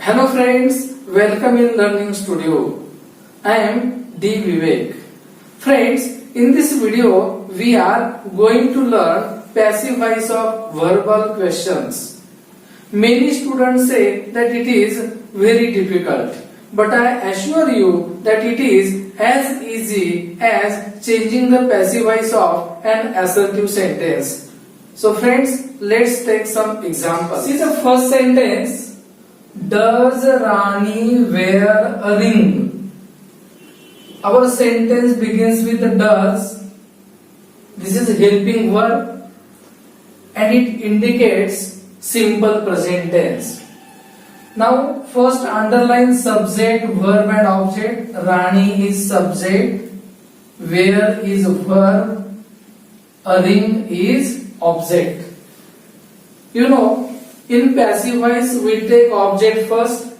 Hello friends, welcome in Learning Studio. I am D. Vivek. Friends, in this video we are going to learn passive voice of verbal questions. Many students say that it is very difficult, but I assure you that it is as easy as changing the passive voice of an assertive sentence. So friends, let's take some examples. See the first sentence. Does Rani wear a ring? Our sentence begins with the does. This is a helping verb and it indicates simple present tense. Now first underline subject, verb and object. Rani is subject, wear is verb, a ring is object. You know, in passive voice we take object first.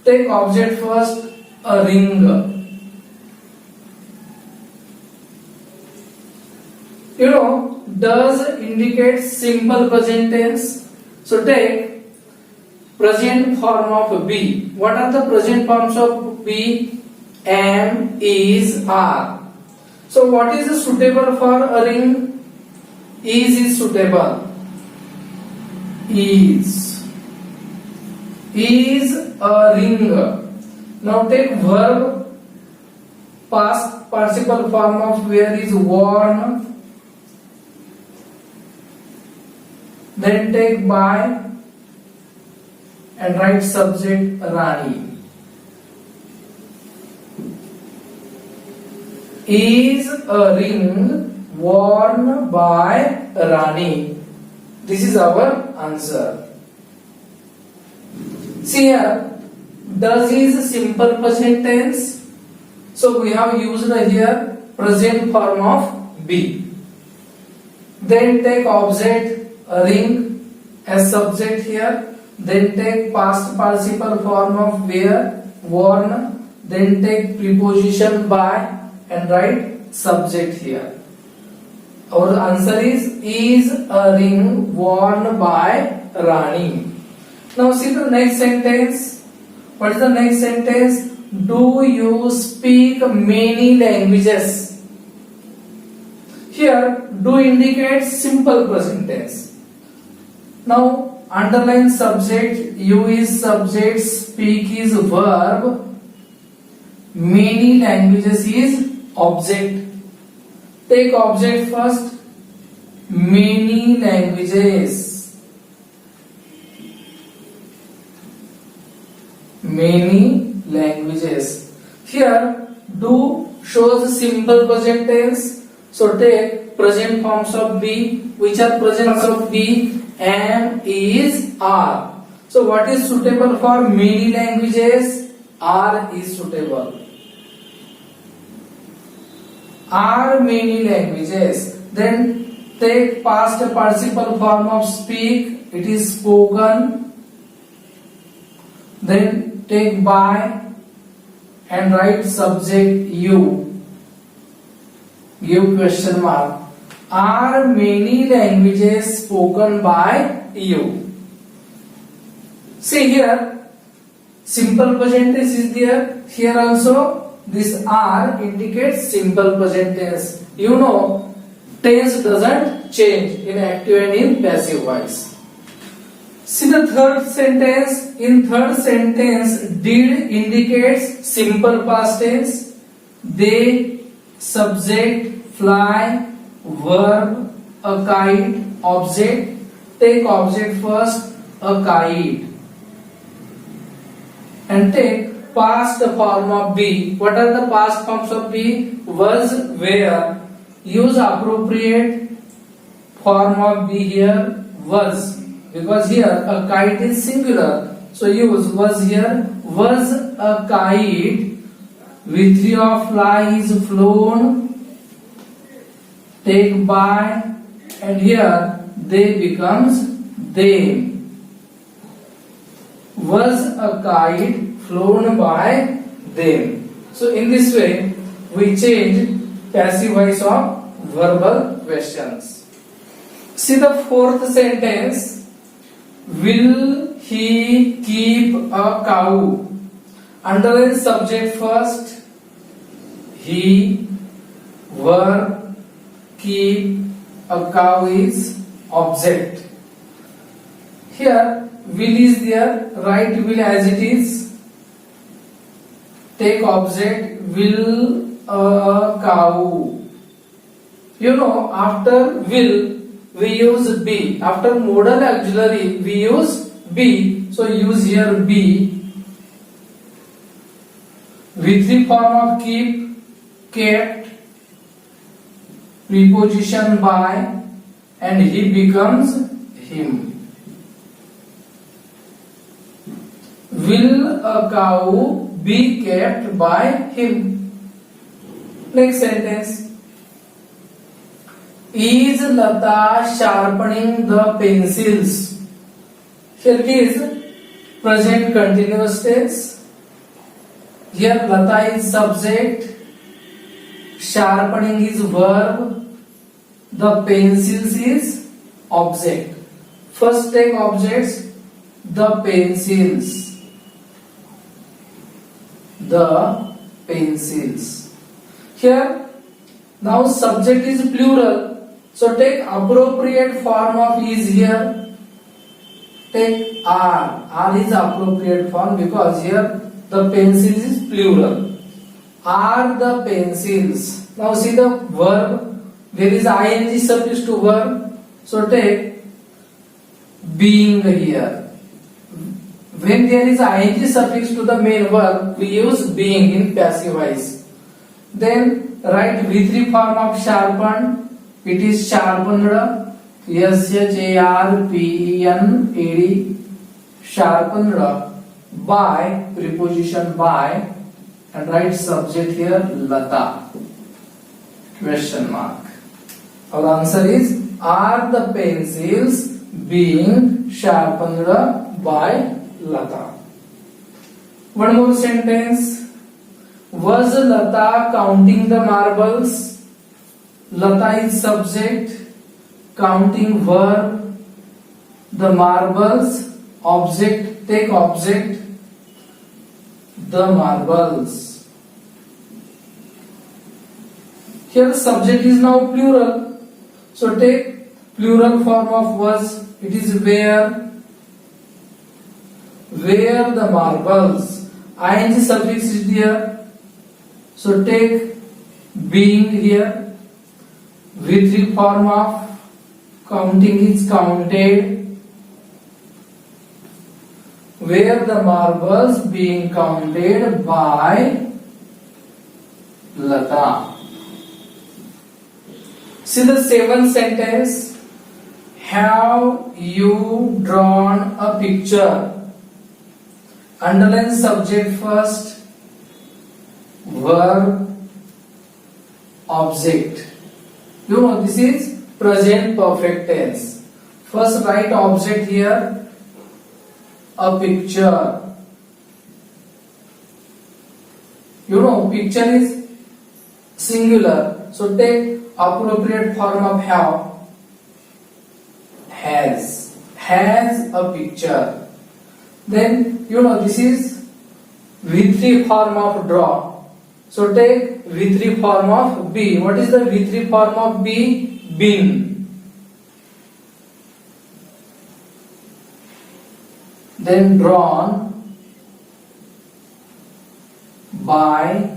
Take object first, a ring. You know, does indicates simple present tense. So take present form of be. What are the present forms of be? Am, is, are. So what is suitable for a ring? Is suitable. Is a ring. Now take verb, past participle form of wear is worn. Then take by and write subject Rani. Is a ring worn by Rani. This is our answer. See here, does is simple present tense. So we have used here present form of be. Then take object, a ring as subject here. Then take past participle form of wear, worn. Then take preposition by and write subject here. Our answer is a ring worn by Rani. Now see the next sentence. What is the next sentence? Do you speak many languages? Here, do indicates simple present tense. Now underline subject, you is subject, speak is verb, many languages is object. Take object first, many languages. Many languages. Here, do shows simple present tense. So take present forms of be. Which are present forms of be? Am, is, are. So what is suitable for many languages? Are is suitable. Are many languages. Then take past participle form of speak, it is spoken. Then take by and write subject you. Give question mark. Are many languages spoken by you? See here, simple present tense is there. Here also this are indicates simple present tense. You know, tense doesn't change in active and in passive voice. See the third sentence. In third sentence, did indicates simple past tense. They, subject, fly, verb, a kite, object. Take object first, a kite. And take past form of be. What are the past forms of be? Was, were. Use appropriate form of be here, was. Because here a kite is singular. So use was here. Was a kite with your fly is flown. Take by and here they becomes them. Was a kite flown by them. So in this way we change passive voice of verbal questions. See the fourth sentence. Will he keep a cow. Underline subject first. He, verb, keep a cow is object. Here will is there, write will as it is. Take object will a cow. You know, after will we use be. After modal auxiliary we use be. So use here be. V3 form of keep, kept, preposition by, and he becomes him. Will a cow be kept by him? Next sentence. Is Lata sharpening the pencils? Here it is present continuous tense. Here Lata is subject, sharpening is verb, the pencils is object. First take objects, the pencils. The pencils. Here now subject is plural, so take appropriate form of is here. Take are. Are is appropriate form because here the pencils is plural. Are the pencils. Now see the verb. There is ing suffix to verb. So take being here. When there is ing suffix to the main verb, we use being in passive voice. Then write V3 form of sharpened. It is sharpened. SHARPENED. Sharpened by, preposition by, and write subject here Lata. Question mark. Our answer is, are the pencils being sharpened by Lata? One more sentence. Was Lata counting the marbles? Lata is subject, counting verb, the marbles object. Take object, the marbles. Here subject is now plural, so take plural form of was. It is where the marbles. Ing suffix is there, so take being here. V3 form of counting is counted. Where the marbles being counted by Lata. See the seventh sentence. Have you drawn a picture? Underline subject first, verb, object. You know this is present perfect tense. First write object here. A picture. You know picture is singular, so take appropriate form of have. Has a picture. Then you know this is V3 form of draw, so take V3 form of be. What is the V3 form of be? Been. Then drawn by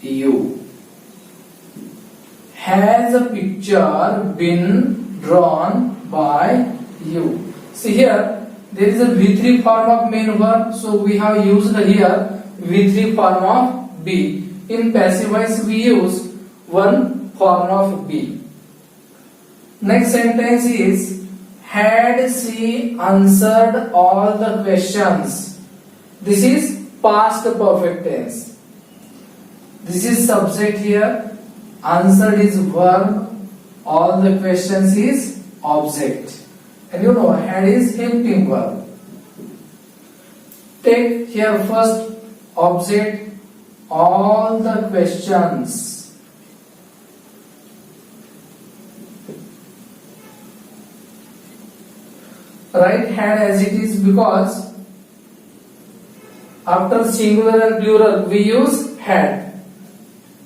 you. Has a picture been drawn by you? See here, there is a V3 form of main verb, so we have used here V3 form of be. In passive voice we use one form of be. Next sentence is, had she answered all the questions? This is past perfect tense. This is subject here, answered is verb, all the questions is object. And you know, had is helping verb. Take here first object, all the questions. Write had as it is because after singular and plural we use had.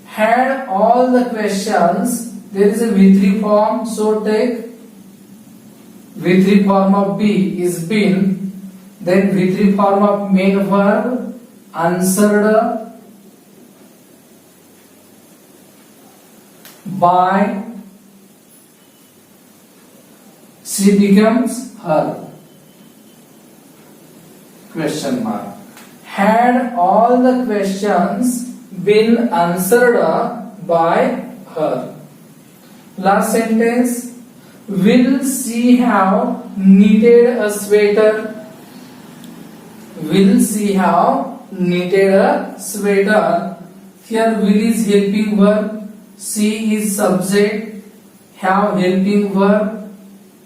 Had all the questions, there is a V3 form, so take V3 form of be is been, then V3 form of main verb answered by, she becomes her, question mark. Had all the questions been answered by her. Last sentence, will she have knitted a sweater? Will she have knitted a sweater? Here will is helping verb, she is subject, have helping verb,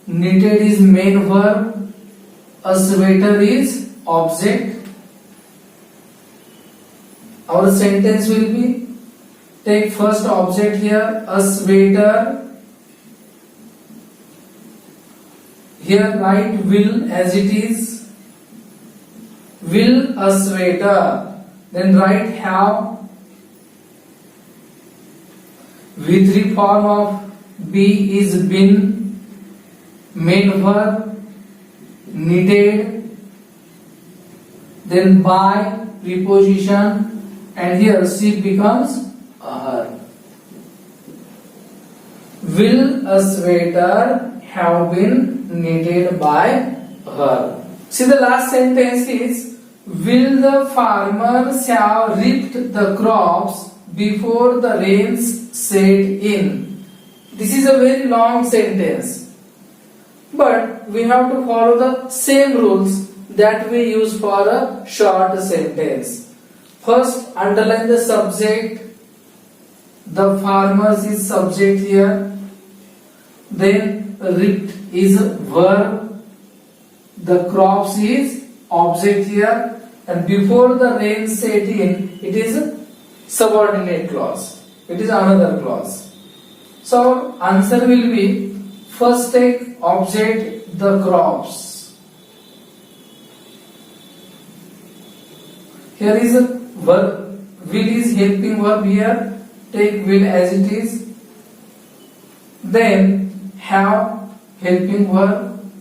knitted is main verb, a sweater is object. Our sentence will be, take first object here, a sweater. Here write will as it is, will a sweater. Then write have, V3 form of be is been, main verb, knitted, then by preposition, and here she becomes a her. Will a sweater have been knitted by her? See, the last sentence is, will the farmers have reaped the crops before the rains set in? This is a very long sentence, but we have to follow the same rules that we use for a short sentence. First, underline the subject. The farmers is subject here. Then reaped is verb. The crops is object here. And before the rain set in, it is a subordinate clause. It is another clause. So answer will be, first take object the crops. Here is a verb, will is helping verb here, take will as it is. Then have helping verb.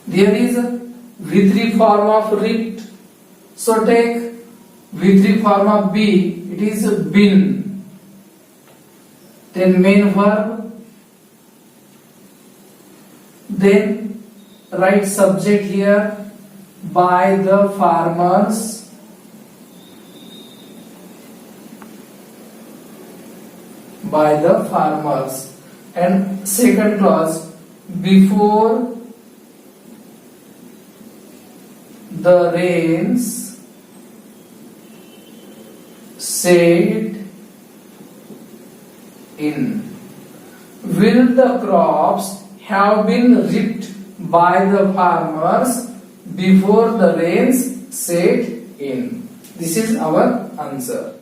There is a V3 form of reaped, so take V3 form of be, it is been. Then main verb. Then write subject here, by the farmers. By the farmers. And second clause, before the rains set in. Will the crops have been reaped by the farmers before the rains set in? This is our answer.